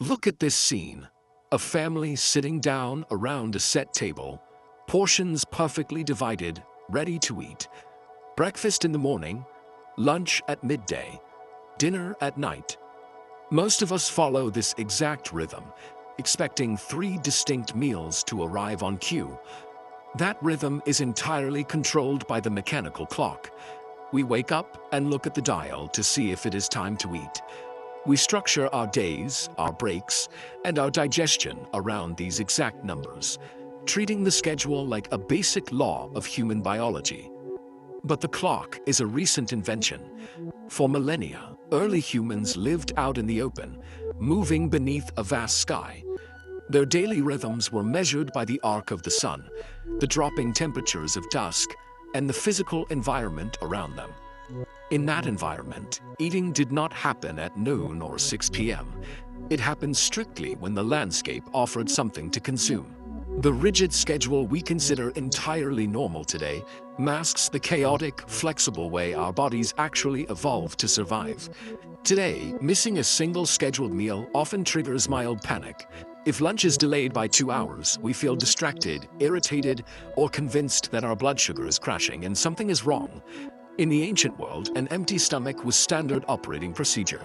Look at this scene. A family sitting down around a set table, portions perfectly divided, ready to eat. Breakfast in the morning, lunch at midday, dinner at night. Most of us follow this exact rhythm, expecting 3 distinct meals to arrive on cue. That rhythm is entirely controlled by the mechanical clock. We wake up and look at the dial to see if it is time to eat. We structure our days, our breaks, and our digestion around these exact numbers, treating the schedule like a basic law of human biology. But the clock is a recent invention. For millennia, early humans lived out in the open, moving beneath a vast sky. Their daily rhythms were measured by the arc of the sun, the dropping temperatures of dusk, and the physical environment around them. In that environment, eating did not happen at noon or 6 p.m. It happened strictly when the landscape offered something to consume. The rigid schedule we consider entirely normal today masks the chaotic, flexible way our bodies actually evolved to survive. Today, missing a single scheduled meal often triggers mild panic. If lunch is delayed by 2 hours, we feel distracted, irritated, or convinced that our blood sugar is crashing and something is wrong. In the ancient world, an empty stomach was standard operating procedure.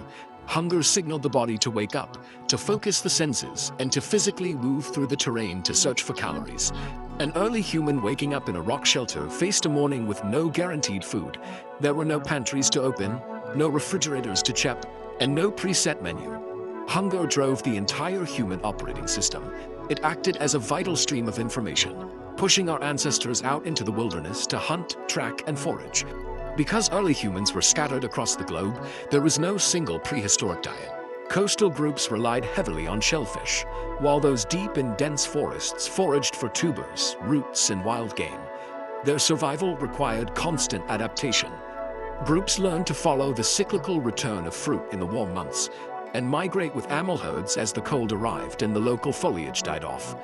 Hunger signaled the body to wake up, to focus the senses, and to physically move through the terrain to search for calories. An early human waking up in a rock shelter faced a morning with no guaranteed food. There were no pantries to open, no refrigerators to check, and no preset menu. Hunger drove the entire human operating system. It acted as a vital stream of information, pushing our ancestors out into the wilderness to hunt, track, and forage. Because early humans were scattered across the globe, there was no single prehistoric diet. Coastal groups relied heavily on shellfish, while those deep in dense forests foraged for tubers, roots, and wild game. Their survival required constant adaptation. Groups learned to follow the cyclical return of fruit in the warm months, and migrate with mammal herds as the cold arrived and the local foliage died off.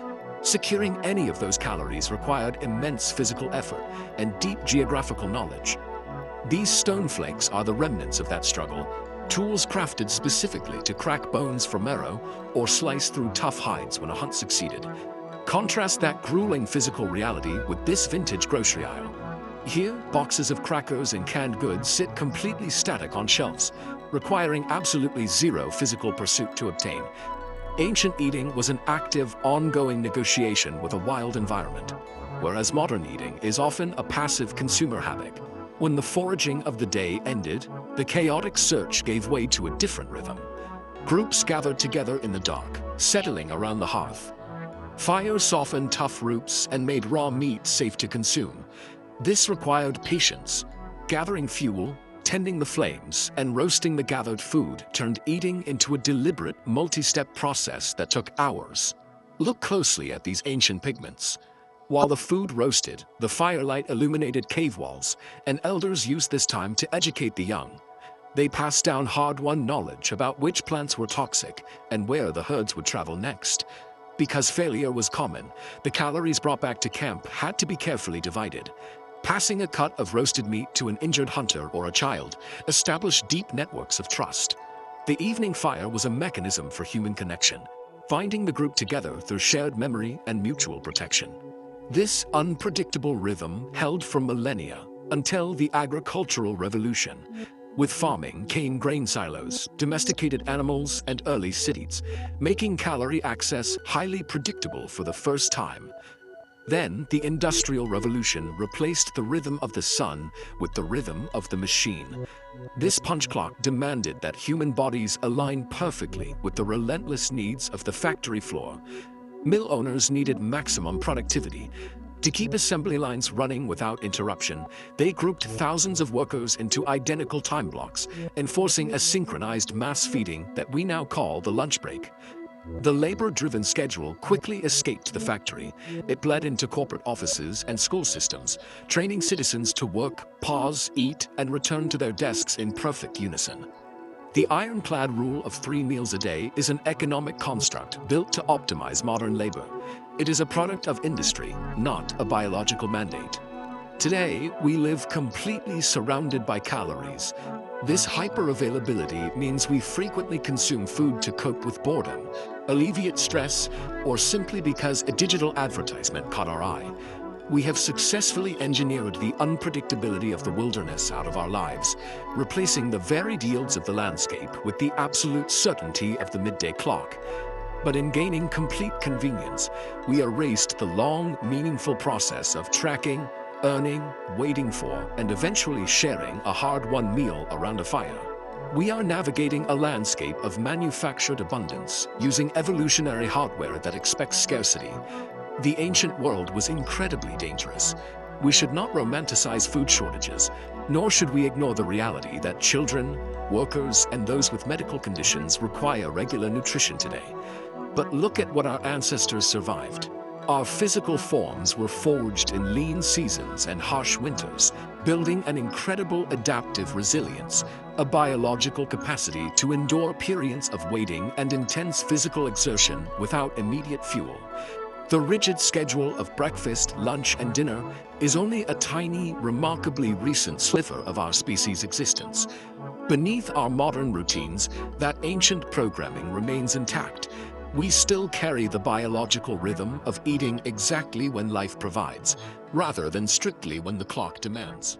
Securing any of those calories required immense physical effort and deep geographical knowledge. These stone flakes are the remnants of that struggle, tools crafted specifically to crack bones for marrow or slice through tough hides when a hunt succeeded. Contrast that grueling physical reality with this vintage grocery aisle. Here, boxes of crackers and canned goods sit completely static on shelves, requiring absolutely zero physical pursuit to obtain. Ancient eating was an active, ongoing negotiation with a wild environment, whereas modern eating is often a passive consumer habit. When the foraging of the day ended, the chaotic search gave way to a different rhythm. Groups gathered together in the dark, settling around the hearth. Fire softened tough roots and made raw meat safe to consume. This required patience. Gathering fuel, tending the flames, and roasting the gathered food turned eating into a deliberate, multi-step process that took hours. Look closely at these ancient pigments. While the food roasted, the firelight illuminated cave walls, and elders used this time to educate the young. They passed down hard-won knowledge about which plants were toxic and where the herds would travel next. Because failure was common, the calories brought back to camp had to be carefully divided. Passing a cut of roasted meat to an injured hunter or a child established deep networks of trust. The evening fire was a mechanism for human connection, binding the group together through shared memory and mutual protection. This unpredictable rhythm held for millennia until the agricultural revolution. With farming came grain silos, domesticated animals, and early cities, making calorie access highly predictable for the first time. Then, the Industrial Revolution replaced the rhythm of the sun with the rhythm of the machine. This punch clock demanded that human bodies align perfectly with the relentless needs of the factory floor. Mill owners needed maximum productivity. To keep assembly lines running without interruption, they grouped thousands of workers into identical time blocks, enforcing a synchronized mass feeding that we now call the lunch break. The labor-driven schedule quickly escaped the factory. It bled into corporate offices and school systems, training citizens to work, pause, eat, and return to their desks in perfect unison. The ironclad rule of 3 meals a day is an economic construct built to optimize modern labor. It is a product of industry, not a biological mandate. Today, we live completely surrounded by calories. This hyper-availability means we frequently consume food to cope with boredom, alleviate stress, or simply because a digital advertisement caught our eye. We have successfully engineered the unpredictability of the wilderness out of our lives, replacing the varied yields of the landscape with the absolute certainty of the midday clock. But in gaining complete convenience, we erased the long, meaningful process of tracking, earning, waiting for, and eventually sharing a hard-won meal around a fire. We are navigating a landscape of manufactured abundance, using evolutionary hardware that expects scarcity. The ancient world was incredibly dangerous. We should not romanticize food shortages, nor should we ignore the reality that children, workers, and those with medical conditions require regular nutrition today. But look at what our ancestors survived. Our physical forms were forged in lean seasons and harsh winters, building an incredible adaptive resilience, a biological capacity to endure periods of waiting and intense physical exertion without immediate fuel. The rigid schedule of breakfast, lunch, and dinner is only a tiny, remarkably recent sliver of our species' existence. Beneath our modern routines, that ancient programming remains intact. We still carry the biological rhythm of eating exactly when life provides, rather than strictly when the clock demands.